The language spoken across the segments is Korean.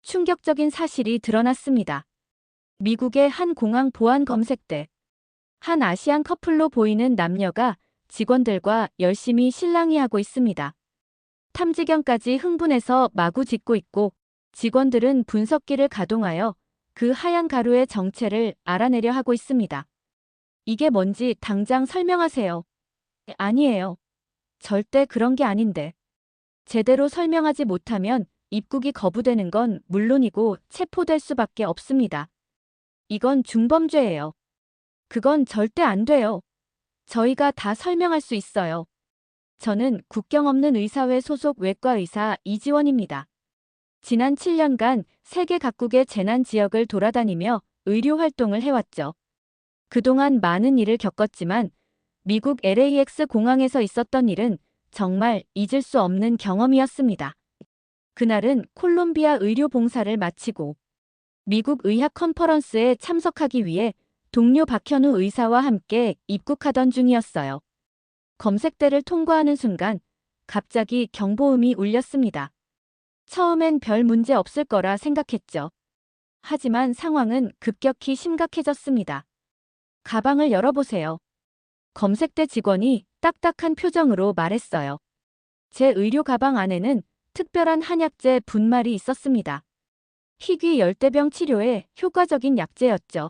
충격적인 사실이 드러났습니다. 미국의 한 공항 보안 검색대. 한 아시안 커플로 보이는 남녀가 직원들과 열심히 실랑이하고 있습니다. 탐지견까지 흥분해서 마구 짖고 있고 직원들은 분석기를 가동하여 그 하얀 가루의 정체를 알아내려 하고 있습니다. 이게 뭔지 당장 설명하세요. 아니에요. 절대 그런 게 아닌데. 제대로 설명하지 못하면 입국이 거부되는 건 물론이고 체포될 수밖에 없습니다. 이건 중범죄예요. 그건 절대 안 돼요. 저희가 다 설명할 수 있어요. 저는 국경 없는 의사회 소속 외과 의사 이지원입니다. 지난 7년간 세계 각국의 재난 지역을 돌아다니며 의료 활동을 해왔죠. 그동안 많은 일을 겪었지만 미국 LAX 공항에서 있었던 일은 정말 잊을 수 없는 경험이었습니다. 그날은 콜롬비아 의료 봉사를 마치고 미국 의학 컨퍼런스에 참석하기 위해 동료 박현우 의사와 함께 입국하던 중이었어요. 검색대를 통과하는 순간 갑자기 경보음이 울렸습니다. 처음엔 별 문제 없을 거라 생각했죠. 하지만 상황은 급격히 심각해졌습니다. 가방을 열어보세요. 검색대 직원이 딱딱한 표정으로 말했어요. 제 의료 가방 안에는 특별한 한약재 분말이 있었습니다. 희귀 열대병 치료에 효과적인 약재였죠.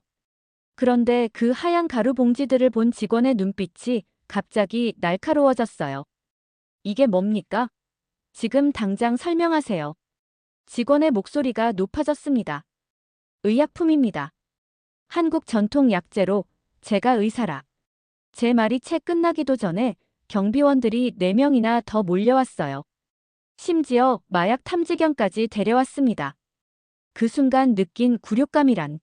그런데 그 하얀 가루 봉지들을 본 직원의 눈빛이 갑자기 날카로워졌어요. 이게 뭡니까? 지금 당장 설명하세요. 직원의 목소리가 높아졌습니다. 의약품입니다. 한국 전통 약재로 제가 의사라. 제 말이 채 끝나기도 전에 경비원들이 4명이나 더 몰려왔어요. 심지어 마약 탐지견까지 데려왔습니다. 그 순간 느낀 굴욕감이란.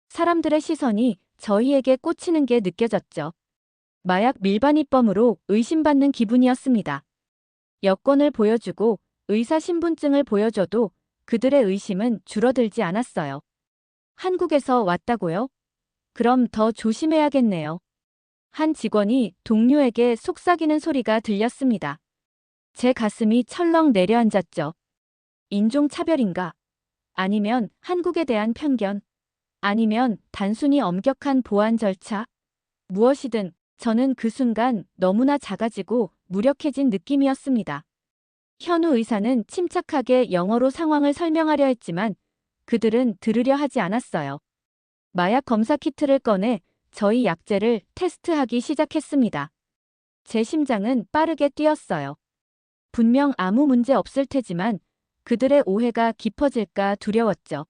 사람들의 시선이 저희에게 꽂히는 게 느껴졌죠. 마약 밀반입범으로 의심받는 기분이었습니다. 여권을 보여주고 의사 신분증을 보여줘도 그들의 의심은 줄어들지 않았어요. 한국에서 왔다고요? 그럼 더 조심해야겠네요. 한 직원이 동료에게 속삭이는 소리가 들렸습니다. 제 가슴이 철렁 내려앉았죠. 인종차별인가? 아니면 한국에 대한 편견? 아니면 단순히 엄격한 보안 절차? 무엇이든 저는 그 순간 너무나 작아지고 무력해진 느낌이었습니다. 현우 의사는 침착하게 영어로 상황을 설명하려 했지만 그들은 들으려 하지 않았어요. 마약 검사 키트를 꺼내 저희 약재를 테스트하기 시작했습니다. 제 심장은 빠르게 뛰었어요. 분명 아무 문제 없을 테지만 그들의 오해가 깊어질까 두려웠죠.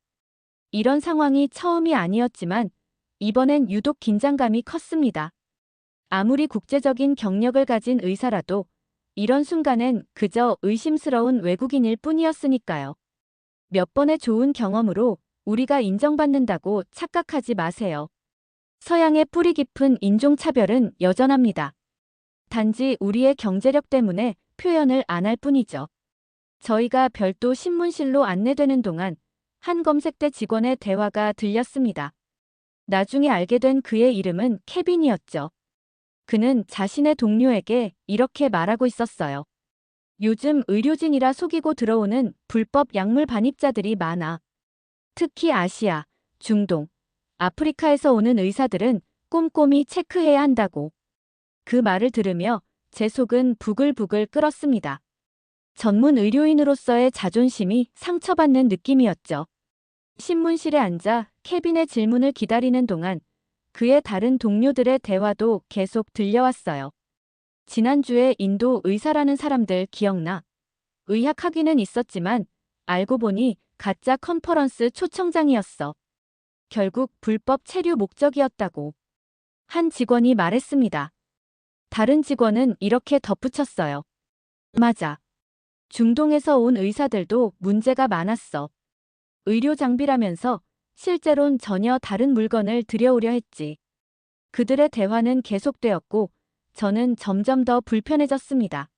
이런 상황이 처음이 아니었지만 이번엔 유독 긴장감이 컸습니다. 아무리 국제적인 경력을 가진 의사라도 이런 순간엔 그저 의심스러운 외국인일 뿐이었으니까요. 몇 번의 좋은 경험으로 우리가 인정받는다고 착각하지 마세요. 서양의 뿌리 깊은 인종차별은 여전합니다. 단지 우리의 경제력 때문에 표현을 안 할 뿐이죠. 저희가 별도 신문실로 안내되는 동안 한 검색대 직원의 대화가 들렸습니다. 나중에 알게 된 그의 이름은 케빈이었죠. 그는 자신의 동료에게 이렇게 말하고 있었어요. 요즘 의료진이라 속이고 들어오는 불법 약물 반입자들이 많아. 특히 아시아, 중동, 아프리카에서 오는 의사들은 꼼꼼히 체크해야 한다고. 그 말을 들으며 제 속은 부글부글 끓었습니다. 전문 의료인으로서의 자존심이 상처받는 느낌이었죠. 신문실에 앉아 케빈의 질문을 기다리는 동안 그의 다른 동료들의 대화도 계속 들려왔어요. 지난주에 인도 의사라는 사람들 기억나? 의학 학위는 있었지만 알고 보니 가짜 컨퍼런스 초청장이었어. 결국 불법 체류 목적이었다고. 한 직원이 말했습니다. 다른 직원은 이렇게 덧붙였어요. 맞아. 중동에서 온 의사들도 문제가 많았어. 의료 장비라면서 실제론 전혀 다른 물건을 들여오려 했지. 그들의 대화는 계속되었고 저는 점점 더 불편해졌습니다.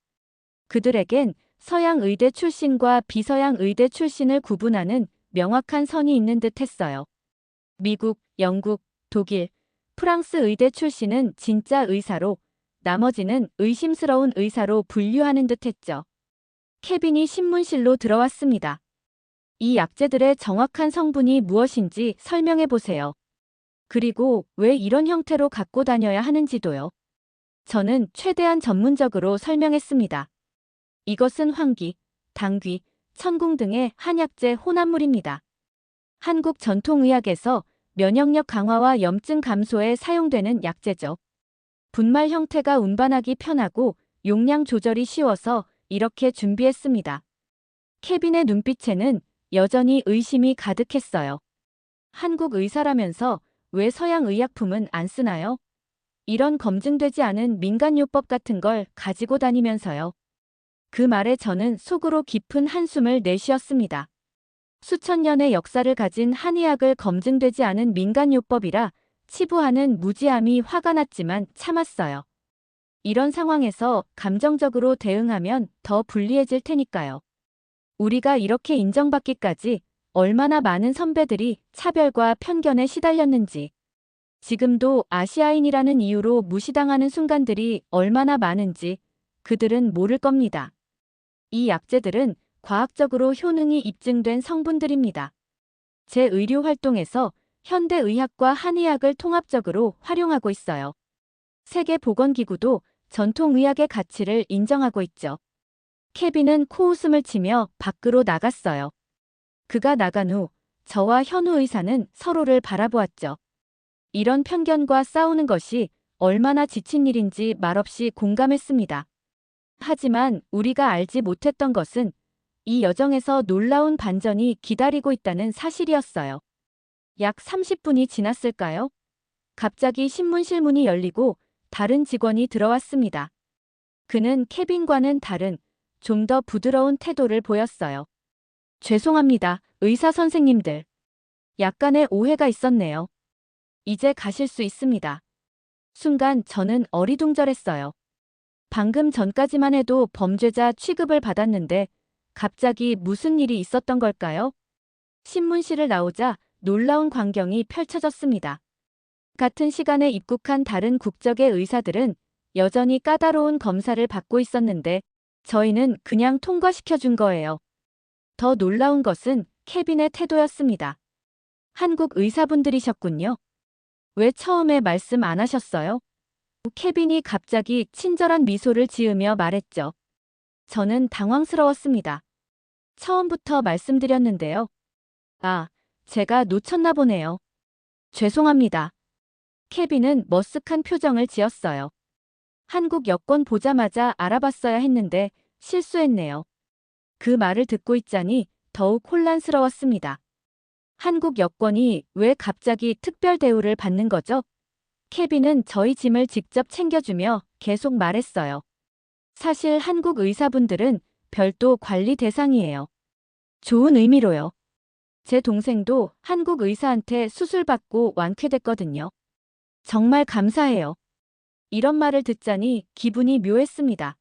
그들에겐 서양 의대 출신과 비서양 의대 출신을 구분하는 명확한 선이 있는 듯 했어요. 미국, 영국, 독일, 프랑스 의대 출신은 진짜 의사로 나머지는 의심스러운 의사로 분류하는 듯 했죠. 케빈이 신문실로 들어왔습니다. 이 약재들의 정확한 성분이 무엇인지 설명해 보세요. 그리고 왜 이런 형태로 갖고 다녀야 하는지도요. 저는 최대한 전문적으로 설명했습니다. 이것은 황귀, 당귀, 천궁 등의 한약재 혼합물입니다. 한국 전통의학에서 면역력 강화와 염증 감소에 사용되는 약재죠. 분말 형태가 운반하기 편하고 용량 조절이 쉬워서 이렇게 준비했습니다. 케빈의 눈빛에는 여전히 의심이 가득했어요. 한국 의사라면서 왜 서양 의약품은 안 쓰나요? 이런 검증되지 않은 민간요법 같은 걸 가지고 다니면서요. 그 말에 저는 속으로 깊은 한숨을 내쉬었습니다. 수천 년의 역사를 가진 한의학을 검증되지 않은 민간요법이라 치부하는 무지함이 화가 났지만 참았어요. 이런 상황에서 감정적으로 대응하면 더 불리해질 테니까요. 우리가 이렇게 인정받기까지 얼마나 많은 선배들이 차별과 편견에 시달렸는지, 지금도 아시아인이라는 이유로 무시당하는 순간들이 얼마나 많은지 그들은 모를 겁니다. 이 약재들은 과학적으로 효능이 입증된 성분들입니다. 제 의료 활동에서 현대의학과 한의학을 통합적으로 활용하고 있어요. 세계보건기구도 전통의학의 가치를 인정하고 있죠. 케빈은 코웃음을 치며 밖으로 나갔어요. 그가 나간 후 저와 현우 의사는 서로를 바라보았죠. 이런 편견과 싸우는 것이 얼마나 지친 일인지 말없이 공감했습니다. 하지만 우리가 알지 못했던 것은 이 여정에서 놀라운 반전이 기다리고 있다는 사실이었어요. 약 30분이 지났을까요? 갑자기 신문실 문이 열리고 다른 직원이 들어왔습니다. 그는 케빈과는 다른 좀 더 부드러운 태도를 보였어요. 죄송합니다, 의사 선생님들. 약간의 오해가 있었네요. 이제 가실 수 있습니다. 순간 저는 어리둥절했어요. 방금 전까지만 해도 범죄자 취급을 받았는데 갑자기 무슨 일이 있었던 걸까요? 신문실을 나오자 놀라운 광경이 펼쳐졌습니다. 같은 시간에 입국한 다른 국적의 의사들은 여전히 까다로운 검사를 받고 있었는데 저희는 그냥 통과시켜준 거예요. 더 놀라운 것은 케빈의 태도였습니다. 한국 의사분들이셨군요. 왜 처음에 말씀 안 하셨어요? 케빈이 갑자기 친절한 미소를 지으며 말했죠. 저는 당황스러웠습니다. 처음부터 말씀드렸는데요. 아, 제가 놓쳤나 보네요. 죄송합니다. 케빈은 머쓱한 표정을 지었어요. 한국 여권 보자마자 알아봤어야 했는데 실수했네요. 그 말을 듣고 있자니 더욱 혼란스러웠습니다. 한국 여권이 왜 갑자기 특별 대우를 받는 거죠? 케빈은 저희 짐을 직접 챙겨주며 계속 말했어요. 사실 한국 의사분들은 별도 관리 대상이에요. 좋은 의미로요. 제 동생도 한국 의사한테 수술받고 완쾌됐거든요. 정말 감사해요. 이런 말을 듣자니 기분이 묘했습니다.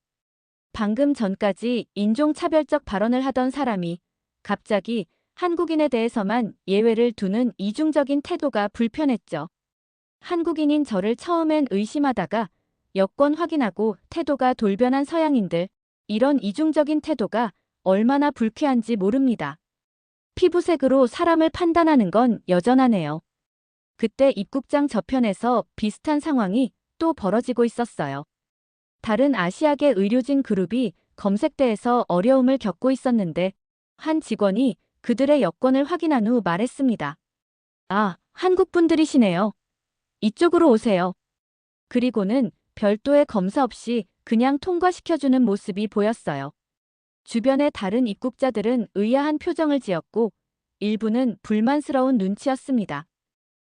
방금 전까지 인종차별적 발언을 하던 사람이 갑자기 한국인에 대해서만 예외를 두는 이중적인 태도가 불편했죠. 한국인인 저를 처음엔 의심하다가 여권 확인하고 태도가 돌변한 서양인들, 이런 이중적인 태도가 얼마나 불쾌한지 모릅니다. 피부색으로 사람을 판단하는 건 여전하네요. 그때 입국장 저편에서 비슷한 상황이 또 벌어지고 있었어요. 다른 아시아계 의료진 그룹이 검색대에서 어려움을 겪고 있었는데 한 직원이 그들의 여권을 확인한 후 말했습니다. 아, 한국 분들이시네요. 이쪽으로 오세요. 그리고는 별도의 검사 없이 그냥 통과시켜주는 모습이 보였어요. 주변의 다른 입국자들은 의아한 표정을 지었고 일부는 불만스러운 눈치였습니다.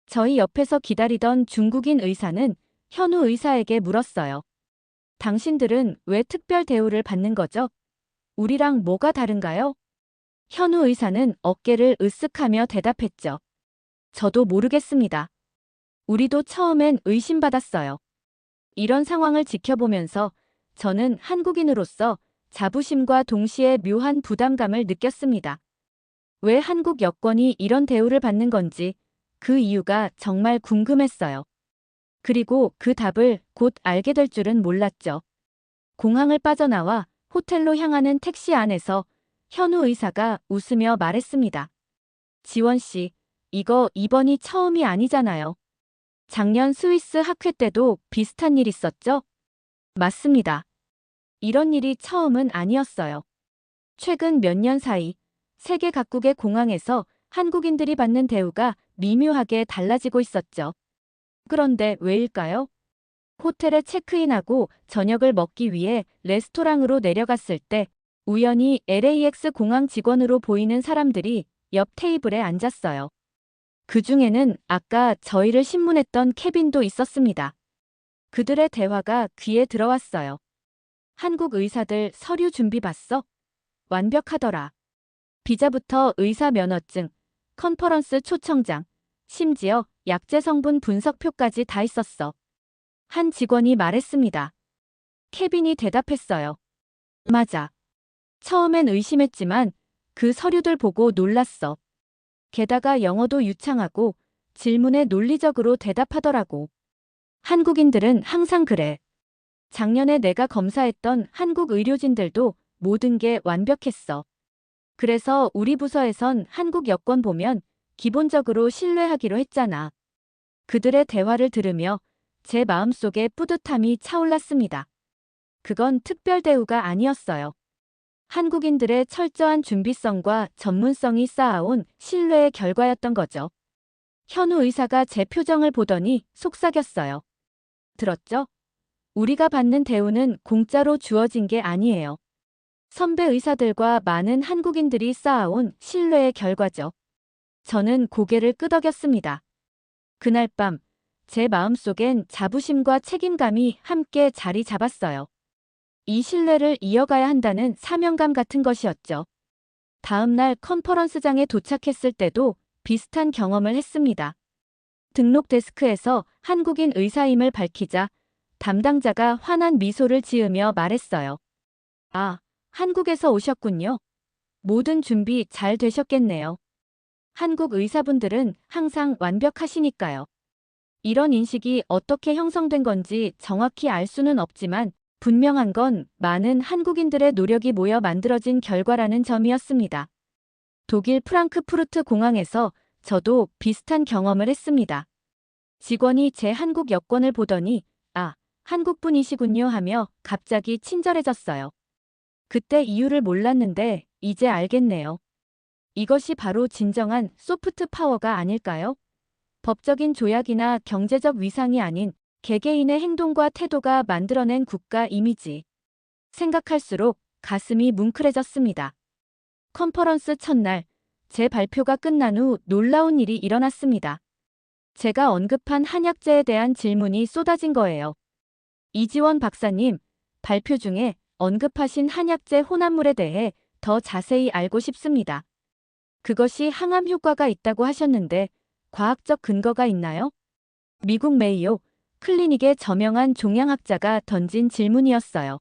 저희 옆에서 기다리던 중국인 의사는 현우 의사에게 물었어요. 당신들은 왜 특별 대우를 받는 거죠? 우리랑 뭐가 다른가요? 현우 의사는 어깨를 으쓱하며 대답했죠. 저도 모르겠습니다. 우리도 처음엔 의심받았어요. 이런 상황을 지켜보면서 저는 한국인으로서 자부심과 동시에 묘한 부담감을 느꼈습니다. 왜 한국 여권이 이런 대우를 받는 건지 그 이유가 정말 궁금했어요. 그리고 그 답을 곧 알게 될 줄은 몰랐죠. 공항을 빠져나와 호텔로 향하는 택시 안에서 현우 의사가 웃으며 말했습니다. 지원 씨, 이거 이번이 처음이 아니잖아요. 작년 스위스 학회 때도 비슷한 일 있었죠? 맞습니다. 이런 일이 처음은 아니었어요. 최근 몇 년 사이 세계 각국의 공항에서 한국인들이 받는 대우가 미묘하게 달라지고 있었죠. 그런데 왜일까요? 호텔에 체크인하고 저녁을 먹기 위해 레스토랑으로 내려갔을 때 우연히 LAX 공항 직원으로 보이는 사람들이 옆 테이블에 앉았어요. 그 중에는 아까 저희를 신문했던 케빈도 있었습니다. 그들의 대화가 귀에 들어왔어요. 한국 의사들 서류 준비 봤어? 완벽하더라. 비자부터 의사 면허증, 컨퍼런스 초청장, 심지어 약제 성분 분석표까지 다 있었어. 한 직원이 말했습니다. 케빈이 대답했어요. 맞아. 처음엔 의심했지만 그 서류들 보고 놀랐어. 게다가 영어도 유창하고 질문에 논리적으로 대답하더라고. 한국인들은 항상 그래. 작년에 내가 검사했던 한국 의료진들도 모든 게 완벽했어. 그래서 우리 부서에선 한국 여권 보면 기본적으로 신뢰하기로 했잖아. 그들의 대화를 들으며 제 마음속에 뿌듯함이 차올랐습니다. 그건 특별 대우가 아니었어요. 한국인들의 철저한 준비성과 전문성이 쌓아온 신뢰의 결과였던 거죠. 현우 의사가 제 표정을 보더니 속삭였어요. 들었죠? 우리가 받는 대우는 공짜로 주어진 게 아니에요. 선배 의사들과 많은 한국인들이 쌓아온 신뢰의 결과죠. 저는 고개를 끄덕였습니다. 그날 밤, 제 마음속엔 자부심과 책임감이 함께 자리 잡았어요. 이 신뢰를 이어가야 한다는 사명감 같은 것이었죠. 다음 날 컨퍼런스장에 도착했을 때도 비슷한 경험을 했습니다. 등록 데스크에서 한국인 의사임을 밝히자 담당자가 환한 미소를 지으며 말했어요. 아, 한국에서 오셨군요. 모든 준비 잘 되셨겠네요. 한국 의사분들은 항상 완벽하시니까요. 이런 인식이 어떻게 형성된 건지 정확히 알 수는 없지만 분명한 건 많은 한국인들의 노력이 모여 만들어진 결과라는 점이었습니다. 독일 프랑크푸르트 공항에서 저도 비슷한 경험을 했습니다. 직원이 제 한국 여권을 보더니 아, 한국분이시군요 하며 갑자기 친절해졌어요. 그때 이유를 몰랐는데 이제 알겠네요. 이것이 바로 진정한 소프트 파워가 아닐까요? 법적인 조약이나 경제적 위상이 아닌 개개인의 행동과 태도가 만들어낸 국가 이미지. 생각할수록 가슴이 뭉클해졌습니다. 컨퍼런스 첫날, 제 발표가 끝난 후 놀라운 일이 일어났습니다. 제가 언급한 한약재에 대한 질문이 쏟아진 거예요. 이지원 박사님, 발표 중에 언급하신 한약재 혼합물에 대해 더 자세히 알고 싶습니다. 그것이 항암 효과가 있다고 하셨는데 과학적 근거가 있나요? 미국 메이오 클리닉의 저명한 종양학자가 던진 질문이었어요.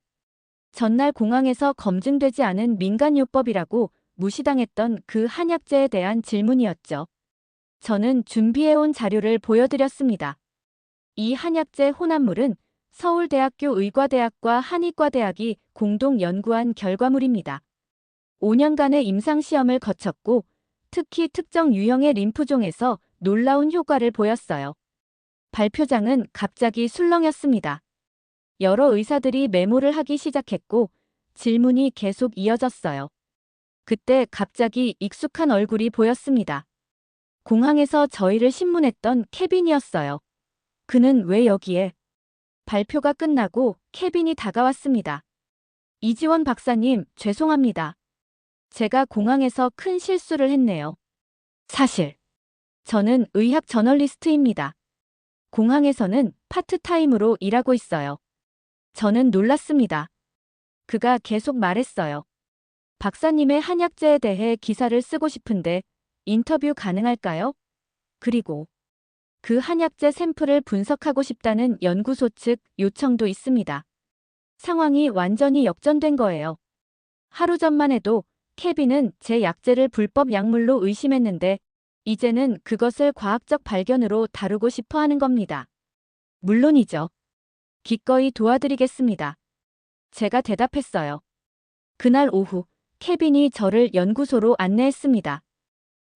전날 공항에서 검증되지 않은 민간요법이라고 무시당했던 그 한약재에 대한 질문이었죠. 저는 준비해온 자료를 보여드렸습니다. 이 한약재 혼합물은 서울대학교 의과대학과 한의과대학이 공동 연구한 결과물입니다. 5년간의 임상시험을 거쳤고 특히 특정 유형의 림프종에서 놀라운 효과를 보였어요. 발표장은 갑자기 술렁였습니다. 여러 의사들이 메모를 하기 시작했고 질문이 계속 이어졌어요. 그때 갑자기 익숙한 얼굴이 보였습니다. 공항에서 저희를 신문했던 케빈이었어요. 그는 왜 여기에? 발표가 끝나고 케빈이 다가왔습니다. 이지원 박사님, 죄송합니다. 제가 공항에서 큰 실수를 했네요. 사실, 저는 의학 저널리스트입니다. 공항에서는 파트타임으로 일하고 있어요. 저는 놀랐습니다. 그가 계속 말했어요. 박사님의 한약재에 대해 기사를 쓰고 싶은데 인터뷰 가능할까요? 그리고 그 한약재 샘플을 분석하고 싶다는 연구소 측 요청도 있습니다. 상황이 완전히 역전된 거예요. 하루 전만 해도 케빈은 제 약재를 불법 약물로 의심했는데 이제는 그것을 과학적 발견으로 다루고 싶어 하는 겁니다. 물론이죠. 기꺼이 도와드리겠습니다. 제가 대답했어요. 그날 오후 케빈이 저를 연구소로 안내했습니다.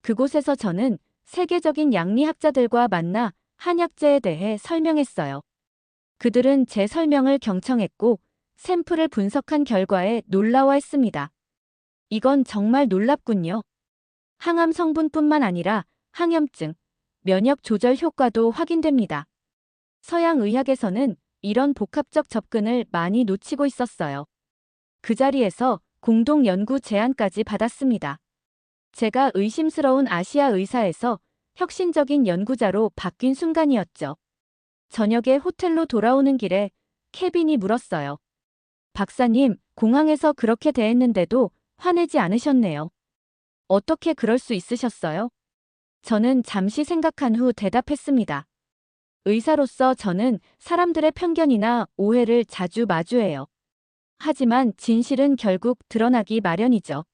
그곳에서 저는 세계적인 양리학자들과 만나 한약재에 대해 설명했어요. 그들은 제 설명을 경청했고 샘플을 분석한 결과에 놀라워했습니다. 이건 정말 놀랍군요. 항암 성분뿐만 아니라 항염증, 면역 조절 효과도 확인됩니다. 서양 의학에서는 이런 복합적 접근을 많이 놓치고 있었어요. 그 자리에서 공동 연구 제안까지 받았습니다. 제가 의심스러운 아시아 의사에서 혁신적인 연구자로 바뀐 순간이었죠. 저녁에 호텔로 돌아오는 길에 케빈이 물었어요. 박사님, 공항에서 그렇게 대했는데도 화내지 않으셨네요. 어떻게 그럴 수 있으셨어요? 저는 잠시 생각한 후 대답했습니다. 의사로서 저는 사람들의 편견이나 오해를 자주 마주해요. 하지만 진실은 결국 드러나기 마련이죠.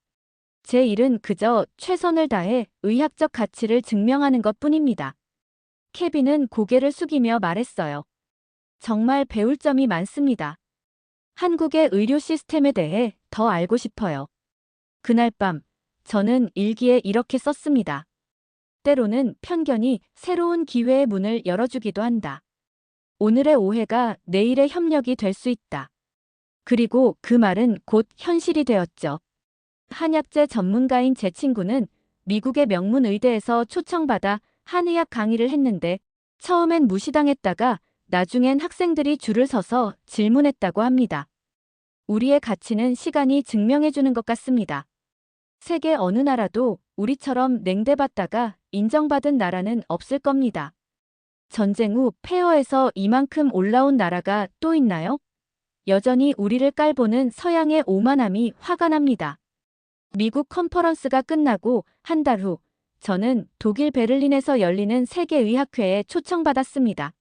제 일은 그저 최선을 다해 의학적 가치를 증명하는 것뿐입니다. 케빈은 고개를 숙이며 말했어요. 정말 배울 점이 많습니다. 한국의 의료 시스템에 대해 더 알고 싶어요. 그날 밤, 저는 일기에 이렇게 썼습니다. 때로는 편견이 새로운 기회의 문을 열어주기도 한다. 오늘의 오해가 내일의 협력이 될 수 있다. 그리고 그 말은 곧 현실이 되었죠. 한약재 전문가인 제 친구는 미국의 명문 의대에서 초청받아 한의학 강의를 했는데 처음엔 무시당했다가 나중엔 학생들이 줄을 서서 질문했다고 합니다. 우리의 가치는 시간이 증명해주는 것 같습니다. 세계 어느 나라도 우리처럼 냉대받다가 인정받은 나라는 없을 겁니다. 전쟁 후 폐허에서 이만큼 올라온 나라가 또 있나요? 여전히 우리를 깔보는 서양의 오만함이 화가 납니다. 미국 컨퍼런스가 끝나고 한 달 후, 저는 독일 베를린에서 열리는 세계의학회에 초청받았습니다.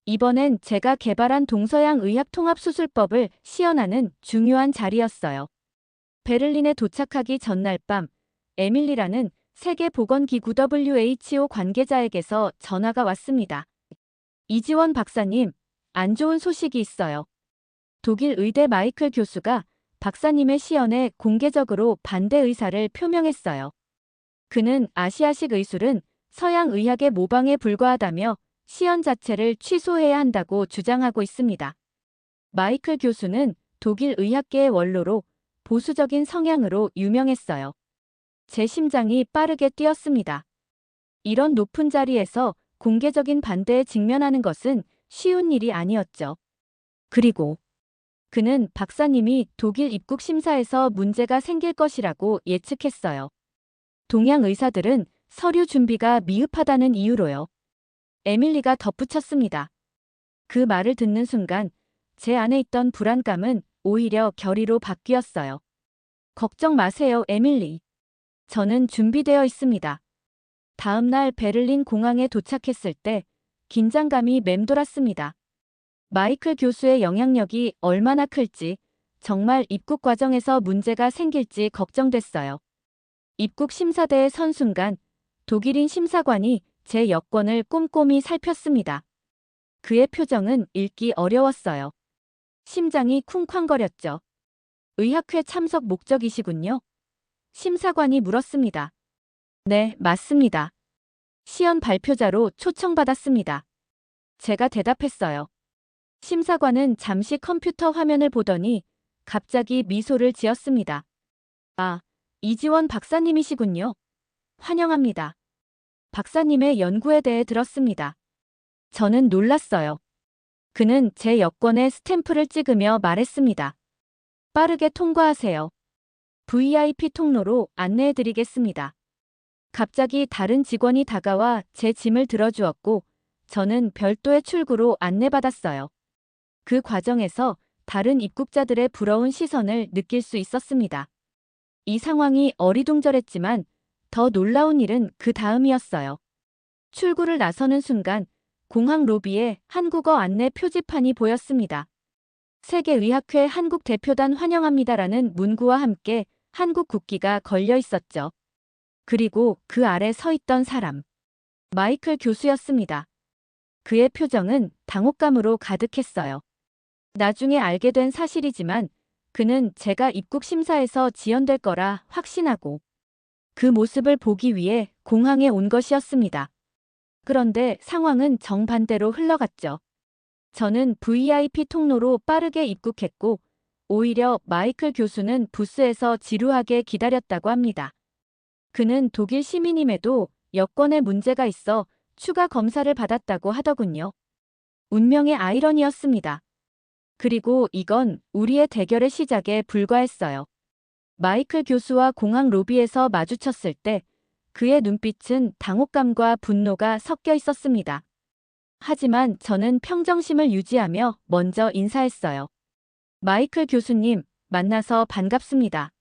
이번엔 제가 개발한 동서양 의학 통합수술법을 시연하는 중요한 자리였어요. 베를린에 도착하기 전날 밤, 에밀리라는 세계보건기구 WHO 관계자에게서 전화가 왔습니다. 이지원 박사님, 안 좋은 소식이 있어요. 독일 의대 마이클 교수가 박사님의 시연에 공개적으로 반대 의사를 표명했어요. 그는 아시아식 의술은 서양 의학의 모방에 불과하다며 시연 자체를 취소해야 한다고 주장하고 있습니다. 마이클 교수는 독일 의학계의 원로로 보수적인 성향으로 유명했어요. 제 심장이 빠르게 뛰었습니다. 이런 높은 자리에서 공개적인 반대에 직면하는 것은 쉬운 일이 아니었죠. 그리고 그는 박사님이 독일 입국 심사에서 문제가 생길 것이라고 예측했어요. 동양 의사들은 서류 준비가 미흡하다는 이유로요. 에밀리가 덧붙였습니다. 그 말을 듣는 순간 제 안에 있던 불안감은 오히려 결의로 바뀌었어요. 걱정 마세요, 에밀리. 저는 준비되어 있습니다. 다음 날 베를린 공항에 도착했을 때 긴장감이 맴돌았습니다. 마이클 교수의 영향력이 얼마나 클지, 정말 입국 과정에서 문제가 생길지 걱정됐어요. 입국 심사대에 선 순간 독일인 심사관이 제 여권을 꼼꼼히 살폈습니다. 그의 표정은 읽기 어려웠어요. 심장이 쿵쾅거렸죠. 의학회 참석 목적이시군요. 심사관이 물었습니다. 네, 맞습니다. 시연 발표자로 초청받았습니다. 제가 대답했어요. 심사관은 잠시 컴퓨터 화면을 보더니 갑자기 미소를 지었습니다. 아, 이지원 박사님이시군요. 환영합니다. 박사님의 연구에 대해 들었습니다. 저는 놀랐어요. 그는 제 여권에 스탬프를 찍으며 말했습니다. 빠르게 통과하세요. VIP 통로로 안내해드리겠습니다. 갑자기 다른 직원이 다가와 제 짐을 들어주었고 저는 별도의 출구로 안내받았어요. 그 과정에서 다른 입국자들의 부러운 시선을 느낄 수 있었습니다. 이 상황이 어리둥절했지만 더 놀라운 일은 그 다음이었어요. 출구를 나서는 순간 공항 로비에 한국어 안내 표지판이 보였습니다. 세계의학회 한국 대표단 환영합니다라는 문구와 함께 한국 국기가 걸려 있었죠. 그리고 그 아래 서 있던 사람. 마이클 교수였습니다. 그의 표정은 당혹감으로 가득했어요. 나중에 알게 된 사실이지만 그는 제가 입국 심사에서 지연될 거라 확신하고 그 모습을 보기 위해 공항에 온 것이었습니다. 그런데 상황은 정반대로 흘러갔죠. 저는 VIP 통로로 빠르게 입국했고 오히려 마이클 교수는 부스에서 지루하게 기다렸다고 합니다. 그는 독일 시민임에도 여권에 문제가 있어 추가 검사를 받았다고 하더군요. 운명의 아이러니였습니다. 그리고 이건 우리의 대결의 시작에 불과했어요. 마이클 교수와 공항 로비에서 마주쳤을 때 그의 눈빛은 당혹감과 분노가 섞여 있었습니다. 하지만 저는 평정심을 유지하며 먼저 인사했어요. 마이클 교수님, 만나서 반갑습니다.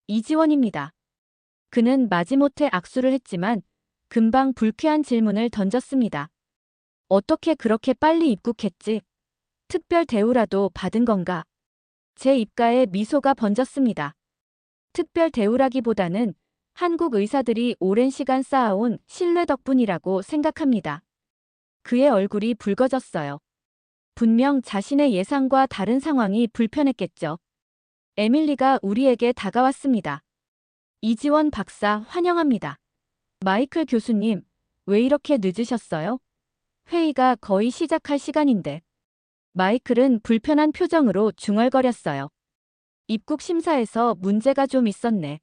이지원입니다. 그는 마지못해 악수를 했지만 금방 불쾌한 질문을 던졌습니다. 어떻게 그렇게 빨리 입국했지? 특별 대우라도 받은 건가? 제 입가에 미소가 번졌습니다. 특별 대우라기보다는 한국 의사들이 오랜 시간 쌓아온 신뢰 덕분이라고 생각합니다. 그의 얼굴이 붉어졌어요. 분명 자신의 예상과 다른 상황이 불편했겠죠. 에밀리가 우리에게 다가왔습니다. 이지원 박사 환영합니다. 마이클 교수님, 왜 이렇게 늦으셨어요? 회의가 거의 시작할 시간인데. 마이클은 불편한 표정으로 중얼거렸어요. 입국 심사에서 문제가 좀 있었네.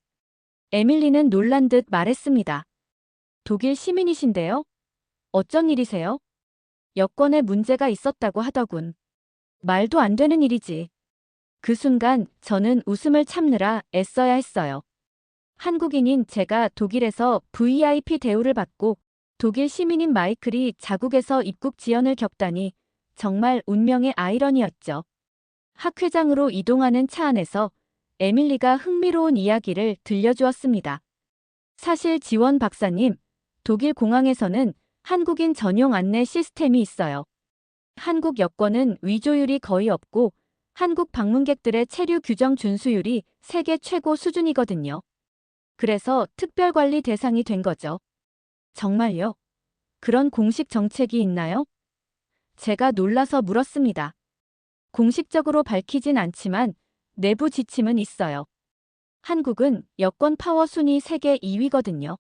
에밀리는 놀란 듯 말했습니다. 독일 시민이신데요? 어쩐 일이세요? 여권에 문제가 있었다고 하더군. 말도 안 되는 일이지. 그 순간 저는 웃음을 참느라 애써야 했어요. 한국인인 제가 독일에서 VIP 대우를 받고 독일 시민인 마이클이 자국에서 입국 지연을 겪다니 정말 운명의 아이러니였죠. 학회장으로 이동하는 차 안에서 에밀리가 흥미로운 이야기를 들려주었습니다. 사실 지원 박사님, 독일 공항에서는 한국인 전용 안내 시스템이 있어요. 한국 여권은 위조율이 거의 없고 한국 방문객들의 체류 규정 준수율이 세계 최고 수준이거든요. 그래서 특별관리 대상이 된 거죠. 정말요? 그런 공식 정책이 있나요? 제가 놀라서 물었습니다. 공식적으로 밝히진 않지만 내부 지침은 있어요. 한국은 여권 파워 순위 세계 2위거든요.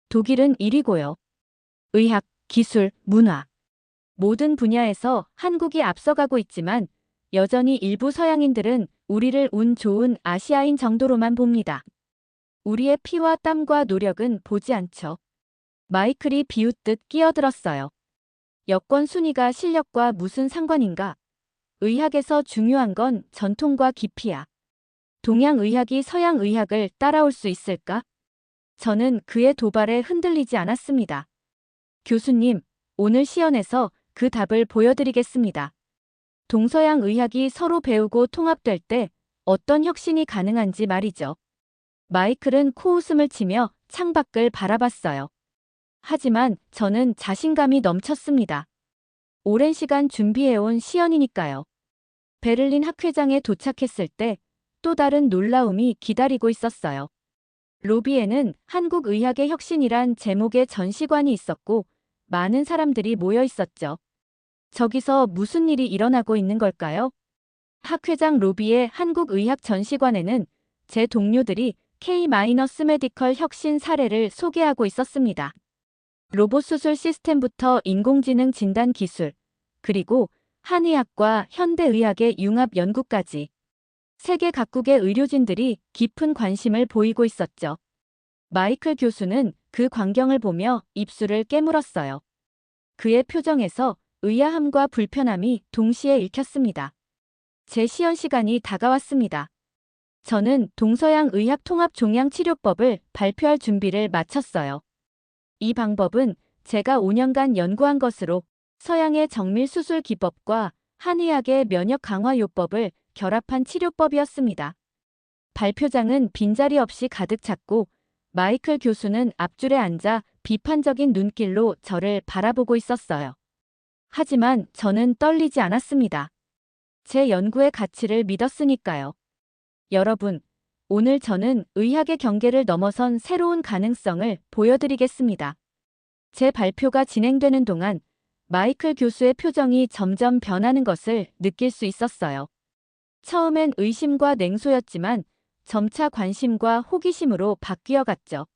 독일은 1위고요. 의학, 기술, 문화. 모든 분야에서 한국이 앞서가고 있지만 여전히 일부 서양인들은 우리를 운 좋은 아시아인 정도로만 봅니다. 우리의 피와 땀과 노력은 보지 않죠. 마이클이 비웃듯 끼어들었어요. 여권 순위가 실력과 무슨 상관인가? 의학에서 중요한 건 전통과 깊이야. 동양 의학이 서양 의학을 따라올 수 있을까? 저는 그의 도발에 흔들리지 않았습니다. 교수님, 오늘 시연에서 그 답을 보여드리겠습니다. 동서양 의학이 서로 배우고 통합될 때 어떤 혁신이 가능한지 말이죠. 마이클은 코웃음을 치며 창밖을 바라봤어요. 하지만 저는 자신감이 넘쳤습니다. 오랜 시간 준비해온 시연이니까요. 베를린 학회장에 도착했을 때 또 다른 놀라움이 기다리고 있었어요. 로비에는 한국 의학의 혁신이란 제목의 전시관이 있었고 많은 사람들이 모여 있었죠. 저기서 무슨 일이 일어나고 있는 걸까요? 학회장 로비의 한국의학 전시관에는 제 동료들이 K-메디컬 혁신 사례를 소개하고 있었습니다. 로봇 수술 시스템부터 인공지능 진단 기술, 그리고 한의학과 현대의학의 융합 연구까지 세계 각국의 의료진들이 깊은 관심을 보이고 있었죠. 마이클 교수는 그 광경을 보며 입술을 깨물었어요. 그의 표정에서 의아함과 불편함이 동시에 읽혔습니다. 제 시연 시간이 다가왔습니다. 저는 동서양 의학 통합 종양 치료법을 발표할 준비를 마쳤어요. 이 방법은 제가 5년간 연구한 것으로 서양의 정밀 수술 기법과 한의학의 면역 강화 요법을 결합한 치료법이었습니다. 발표장은 빈자리 없이 가득 찼고 마이클 교수는 앞줄에 앉아 비판적인 눈길로 저를 바라보고 있었어요. 하지만 저는 떨리지 않았습니다. 제 연구의 가치를 믿었으니까요. 여러분, 오늘 저는 의학의 경계를 넘어선 새로운 가능성을 보여드리겠습니다. 제 발표가 진행되는 동안 마이클 교수의 표정이 점점 변하는 것을 느낄 수 있었어요. 처음엔 의심과 냉소였지만 점차 관심과 호기심으로 바뀌어갔죠.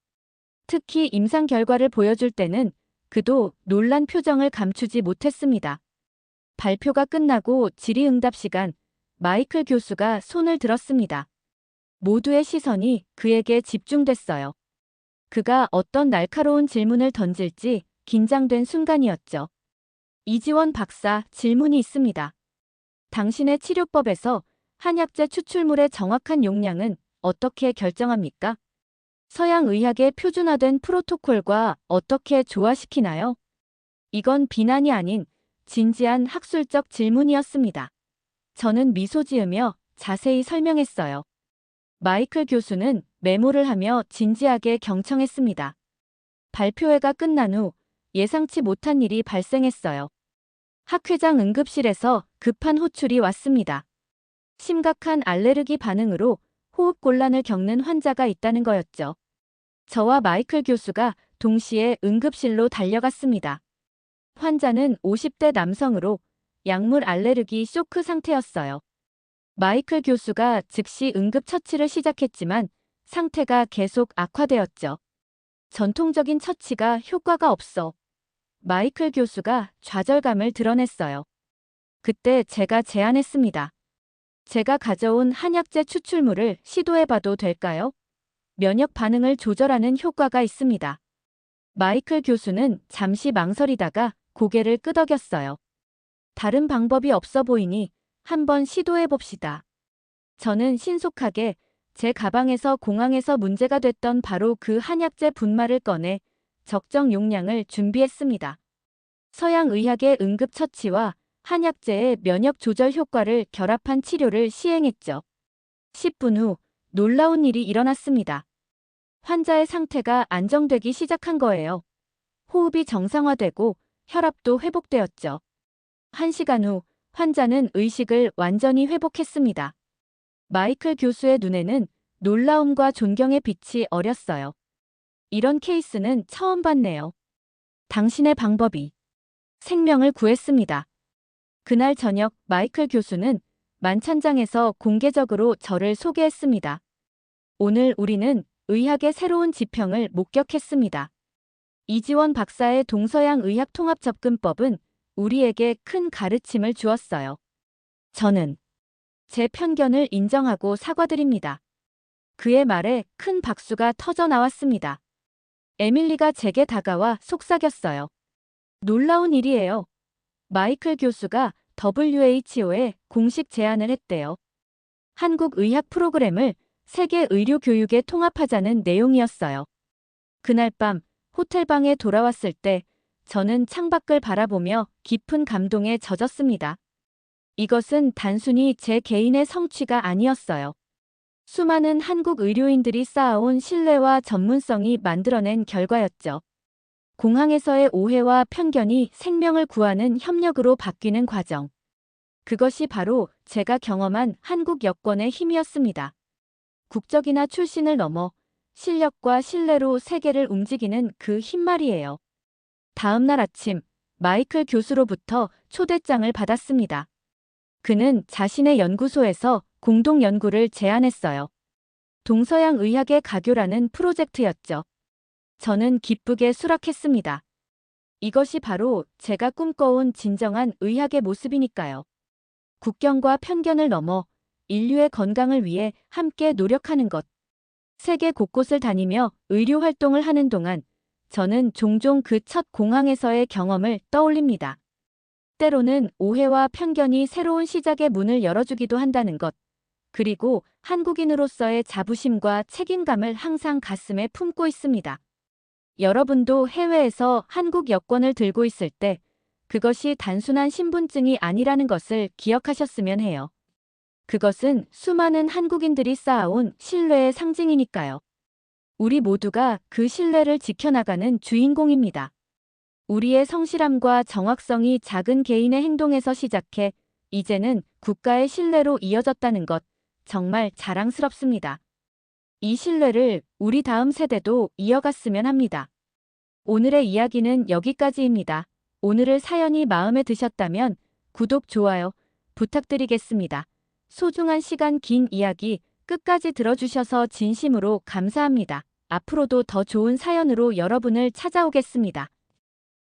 특히 임상 결과를 보여줄 때는 그도 놀란 표정을 감추지 못했습니다. 발표가 끝나고 질의응답 시간, 마이클 교수가 손을 들었습니다. 모두의 시선이 그에게 집중됐어요. 그가 어떤 날카로운 질문을 던질지 긴장된 순간이었죠. 이지원 박사, 질문이 있습니다. 당신의 치료법에서 한약재 추출물의 정확한 용량은 어떻게 결정합니까? 서양 의학의 표준화된 프로토콜과 어떻게 조화시키나요? 이건 비난이 아닌 진지한 학술적 질문이었습니다. 저는 미소 지으며 자세히 설명했어요. 마이클 교수는 메모를 하며 진지하게 경청했습니다. 발표회가 끝난 후 예상치 못한 일이 발생했어요. 학회장 응급실에서 급한 호출이 왔습니다. 심각한 알레르기 반응으로 호흡곤란을 겪는 환자가 있다는 거였죠. 저와 마이클 교수가 동시에 응급실로 달려갔습니다. 환자는 50대 남성으로 약물 알레르기 쇼크 상태였어요. 마이클 교수가 즉시 응급처치를 시작했지만 상태가 계속 악화되었죠. 전통적인 처치가 효과가 없어. 마이클 교수가 좌절감을 드러냈어요. 그때 제가 제안했습니다. 제가 가져온 한약재 추출물을 시도해봐도 될까요? 면역 반응을 조절하는 효과가 있습니다. 마이클 교수는 잠시 망설이다가 고개를 끄덕였어요. 다른 방법이 없어 보이니 한번 시도해봅시다. 저는 신속하게 제 가방에서 공항에서 문제가 됐던 바로 그 한약재 분말을 꺼내 적정 용량을 준비했습니다. 서양 의학의 응급처치와 한약재의 면역 조절 효과를 결합한 치료를 시행했죠. 10분 후 놀라운 일이 일어났습니다. 환자의 상태가 안정되기 시작한 거예요. 호흡이 정상화되고 혈압도 회복되었죠. 1시간 후 환자는 의식을 완전히 회복했습니다. 마이클 교수의 눈에는 놀라움과 존경의 빛이 어렸어요. 이런 케이스는 처음 봤네요. 당신의 방법이 생명을 구했습니다. 그날 저녁 마이클 교수는 만찬장에서 공개적으로 저를 소개했습니다. 오늘 우리는 의학의 새로운 지평을 목격했습니다. 이지원 박사의 동서양 의학 통합 접근법은 우리에게 큰 가르침을 주었어요. 저는 제 편견을 인정하고 사과드립니다. 그의 말에 큰 박수가 터져 나왔습니다. 에밀리가 제게 다가와 속삭였어요. 놀라운 일이에요. 마이클 교수가 WHO에 공식 제안을 했대요. 한국 의학 프로그램을 세계 의료 교육에 통합하자는 내용이었어요. 그날 밤 호텔방에 돌아왔을 때 저는 창밖을 바라보며 깊은 감동에 젖었습니다. 이것은 단순히 제 개인의 성취가 아니었어요. 수많은 한국 의료인들이 쌓아온 신뢰와 전문성이 만들어낸 결과였죠. 공항에서의 오해와 편견이 생명을 구하는 협력으로 바뀌는 과정. 그것이 바로 제가 경험한 한국 여권의 힘이었습니다. 국적이나 출신을 넘어 실력과 신뢰로 세계를 움직이는 그 힘 말이에요. 다음 날 아침 마이클 교수로부터 초대장을 받았습니다. 그는 자신의 연구소에서 공동 연구를 제안했어요. 동서양 의학의 가교라는 프로젝트였죠. 저는 기쁘게 수락했습니다. 이것이 바로 제가 꿈꿔온 진정한 의학의 모습이니까요. 국경과 편견을 넘어 인류의 건강을 위해 함께 노력하는 것. 세계 곳곳을 다니며 의료 활동을 하는 동안 저는 종종 그 첫 공항에서의 경험을 떠올립니다. 때로는 오해와 편견이 새로운 시작의 문을 열어주기도 한다는 것. 그리고 한국인으로서의 자부심과 책임감을 항상 가슴에 품고 있습니다. 여러분도 해외에서 한국 여권을 들고 있을 때 그것이 단순한 신분증이 아니라는 것을 기억하셨으면 해요. 그것은 수많은 한국인들이 쌓아온 신뢰의 상징이니까요. 우리 모두가 그 신뢰를 지켜나가는 주인공입니다. 우리의 성실함과 정확성이 작은 개인의 행동에서 시작해 이제는 국가의 신뢰로 이어졌다는 것, 정말 자랑스럽습니다. 이 신뢰를 우리 다음 세대도 이어갔으면 합니다. 오늘의 이야기는 여기까지입니다. 오늘의 사연이 마음에 드셨다면 구독, 좋아요 부탁드리겠습니다. 소중한 시간 긴 이야기 끝까지 들어주셔서 진심으로 감사합니다. 앞으로도 더 좋은 사연으로 여러분을 찾아오겠습니다.